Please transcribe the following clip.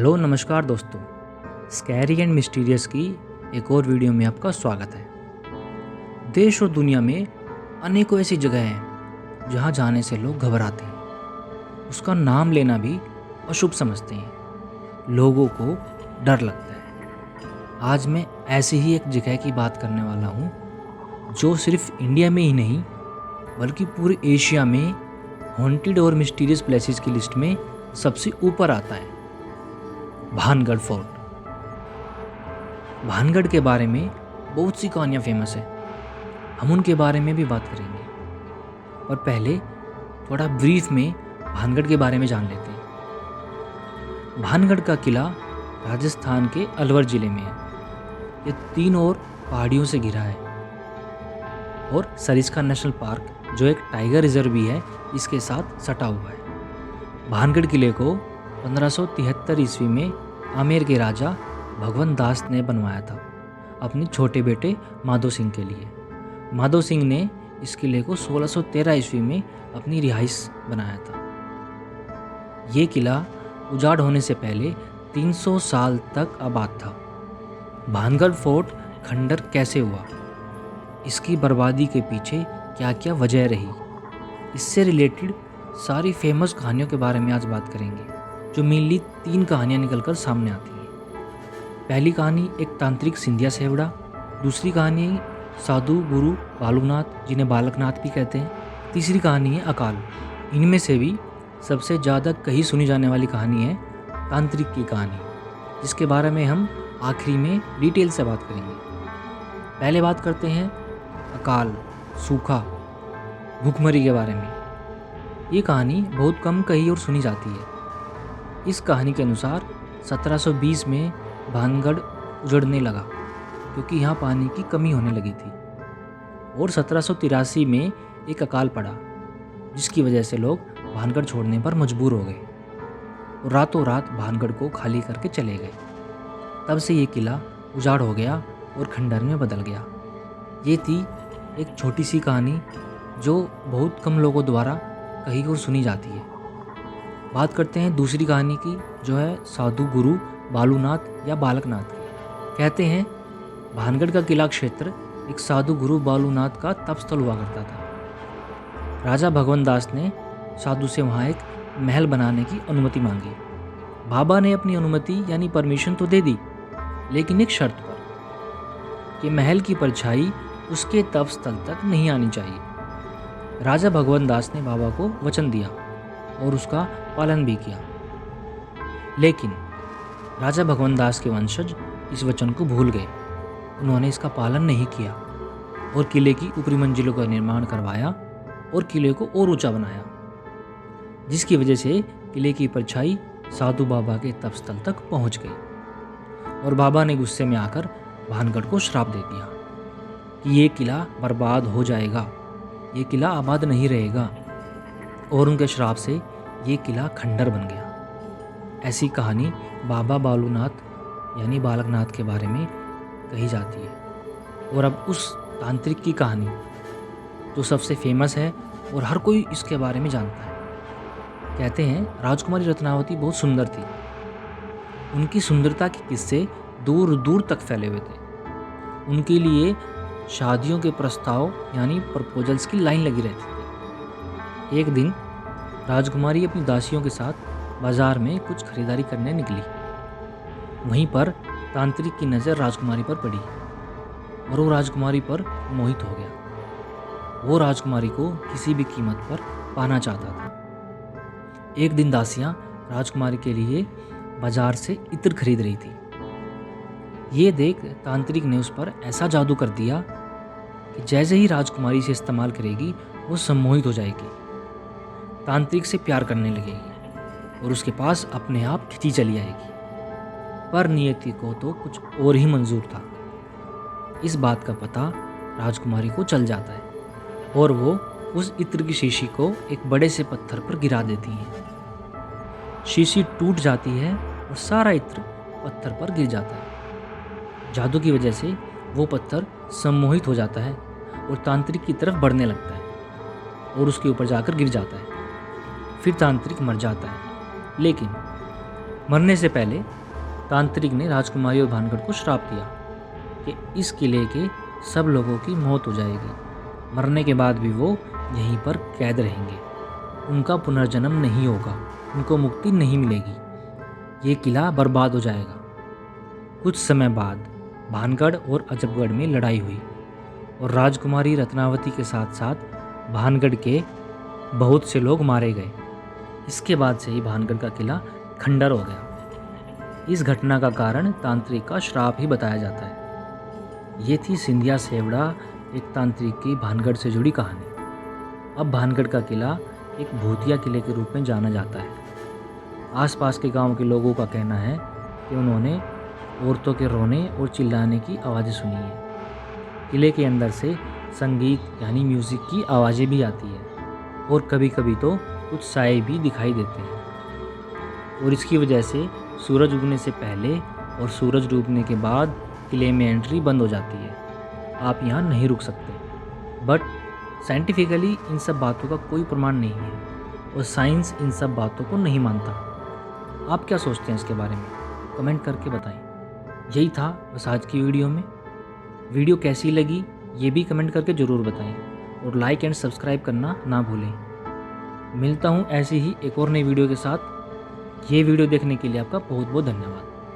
Hello नमस्कार दोस्तों। Scary and mysterious की एक और वीडियो में आपका स्वागत है। देश और दुनिया में अनेकों ऐसी जगह हैं जहां जाने से लोग घबराते हैं, उसका नाम लेना भी अशुभ समझते हैं, लोगों को डर लगता है। आज मैं ऐसी ही एक जगह की बात करने वाला हूं जो सिर्फ इंडिया में ही नहीं बल्कि पूरे एशिया में हॉन्टेड और मिस्टीरियस प्लेसेस की लिस्ट में सबसे ऊपर आता है, भानगढ़ फोर्ट। भानगढ़ के बारे में बहुत सी कहानियाँ फेमस है, हम उनके बारे में भी बात करेंगे। पर पहले थोड़ा ब्रीफ में भानगढ़ के बारे में जान लेते हैं। भानगढ़ का किला राजस्थान के अलवर जिले में है। ये 3 और पहाड़ियों से घिरा है और सरिस्का नेशनल पार्क जो एक टाइगर रिजर्व भी है इसके साथ सटा हुआ है। भानगढ़ किले को 1573 ईस्वी में आमेर के राजा भगवंत दास ने बनवाया था अपने छोटे बेटे माधो सिंह के लिए। माधो सिंह ने इस किले को 1613 ईस्वी में अपनी रिहाइश बनाया था। ये किला उजाड़ होने से पहले 300 साल तक आबाद था। भानगढ़ फोर्ट खंडर कैसे हुआ, इसकी बर्बादी के पीछे क्या क्या वजह रही, इससे रिलेटेड सारी फेमस कहानियों के बारे में आज बात करेंगे, जो मेनली 3 कहानियाँ निकलकर सामने आती हैं। पहली कहानी एक तांत्रिक सिंधिया सेवड़ा, दूसरी कहानी साधु गुरु बालूनाथ जिन्हें बालकनाथ भी कहते हैं, तीसरी कहानी है अकाल। इनमें से भी सबसे ज़्यादा कही सुनी जाने वाली कहानी है तांत्रिक की कहानी, जिसके बारे में हम आखिरी में डिटेल से बात करेंगे। पहले बात करते हैं अकाल, सूखा, भूखमरी के बारे में। ये कहानी बहुत कम कही और सुनी जाती है। इस कहानी के अनुसार 1720 में भानगढ़ उजड़ने लगा क्योंकि यहाँ पानी की कमी होने लगी थी और 1783 में एक अकाल पड़ा जिसकी वजह से लोग भानगढ़ छोड़ने पर मजबूर हो गए और रातों रात भानगढ़ को खाली करके चले गए। तब से ये किला उजाड़ हो गया और खंडर में बदल गया। ये थी एक छोटी सी कहानी जो बहुत कम लोगों द्वारा कही और सुनी जाती है। बात करते हैं दूसरी कहानी की, जो है साधु गुरु बालूनाथ या बालकनाथ की। कहते हैं भानगढ़ का किला क्षेत्र एक साधु गुरु बालूनाथ का तपस्थल हुआ करता था। राजा भगवंत दास ने साधु से वहाँ एक महल बनाने की अनुमति मांगी। बाबा ने अपनी अनुमति यानी परमिशन तो दे दी, लेकिन एक शर्त पर कि महल की परछाई उसके तपस्थल तक नहीं आनी चाहिए। राजा भगवंत दास ने बाबा को वचन दिया और उसका पालन भी किया, लेकिन राजा भगवंत दास के वंशज इस वचन को भूल गए। उन्होंने इसका पालन नहीं किया और किले की ऊपरी मंजिलों का निर्माण करवाया और किले को और ऊंचा बनाया, जिसकी वजह से किले की परछाई साधु बाबा के तपस्थल तक पहुंच गई और बाबा ने गुस्से में आकर भानगढ़ को श्राप दे दिया कि ये किला बर्बाद हो जाएगा, ये किला आबाद नहीं रहेगा, और उनके श्राप से ये किला खंडर बन गया। ऐसी कहानी बाबा बालूनाथ यानी बालकनाथ के बारे में कही जाती है। और अब उस तांत्रिक की कहानी जो सबसे फेमस है और हर कोई इसके बारे में जानता है। कहते हैं राजकुमारी रत्नावती बहुत सुंदर थी। उनकी सुंदरता के किस्से दूर दूर तक फैले हुए थे। उनके लिए शादियों के प्रस्ताव यानी प्रपोजल्स की लाइन लगी रहती थी। एक दिन राजकुमारी अपनी दासियों के साथ बाजार में कुछ खरीदारी करने निकली। वहीं पर तांत्रिक की नज़र राजकुमारी पर पड़ी और वो राजकुमारी पर मोहित हो गया। वो राजकुमारी को किसी भी कीमत पर पाना चाहता था। एक दिन दासियां राजकुमारी के लिए बाजार से इत्र खरीद रही थी। ये देख तांत्रिक ने उस पर ऐसा जादू कर दिया कि जैसे ही राजकुमारी से इस्तेमाल करेगी वो सम्मोहित हो जाएगी, तांत्रिक से प्यार करने लगेगी और उसके पास अपने आप खिंची चली आएगी। पर नियति को तो कुछ और ही मंजूर था। इस बात का पता राजकुमारी को चल जाता है और वो उस इत्र की शीशी को एक बड़े से पत्थर पर गिरा देती है। शीशी टूट जाती है और सारा इत्र पत्थर पर गिर जाता है। जादू की वजह से वो पत्थर सम्मोहित हो जाता है और तांत्रिक की तरफ बढ़ने लगता है और उसके ऊपर जाकर गिर जाता है। फिर तांत्रिक मर जाता है, लेकिन मरने से पहले तांत्रिक ने राजकुमारी और भानगढ़ को श्राप दिया कि इस किले के सब लोगों की मौत हो जाएगी। मरने के बाद भी वो यहीं पर कैद रहेंगे। उनका पुनर्जन्म नहीं होगा, उनको मुक्ति नहीं मिलेगी। ये किला बर्बाद हो जाएगा। कुछ समय बाद भानगढ़ और अजबगढ़ में लड़ाई हुई और राजकुमारी रत्नावती के साथ साथ भानगढ़ के बहुत से लोग मारे गए। इसके बाद से ही भानगढ़ का किला खंडर हो गया। इस घटना का कारण तांत्रिक का श्राप ही बताया जाता है। ये थी सिंधिया सेवड़ा, एक तांत्रिक की भानगढ़ से जुड़ी कहानी। अब भानगढ़ का किला एक भूतिया किले के रूप में जाना जाता है। आसपास के गांव के लोगों का कहना है कि उन्होंने औरतों के रोने और चिल्लाने की आवाज़ें सुनी है। किले के अंदर से संगीत यानी म्यूज़िक की आवाज़ें भी आती है और कभी कभी तो कुछ साए भी दिखाई देते हैं। और इसकी वजह से सूरज उगने से पहले और सूरज डूबने के बाद किले में एंट्री बंद हो जाती है। आप यहाँ नहीं रुक सकते। बट साइंटिफिकली इन सब बातों का कोई प्रमाण नहीं है और साइंस इन सब बातों को नहीं मानता। आप क्या सोचते हैं इसके बारे में? कमेंट करके बताएं। यही था बस आज की वीडियो में। वीडियो कैसी लगी ये भी कमेंट करके ज़रूर बताएं और लाइक एंड सब्सक्राइब करना ना भूलें। मिलता हूँ ऐसी ही एक और नई वीडियो के साथ। ये वीडियो देखने के लिए आपका बहुत बहुत धन्यवाद।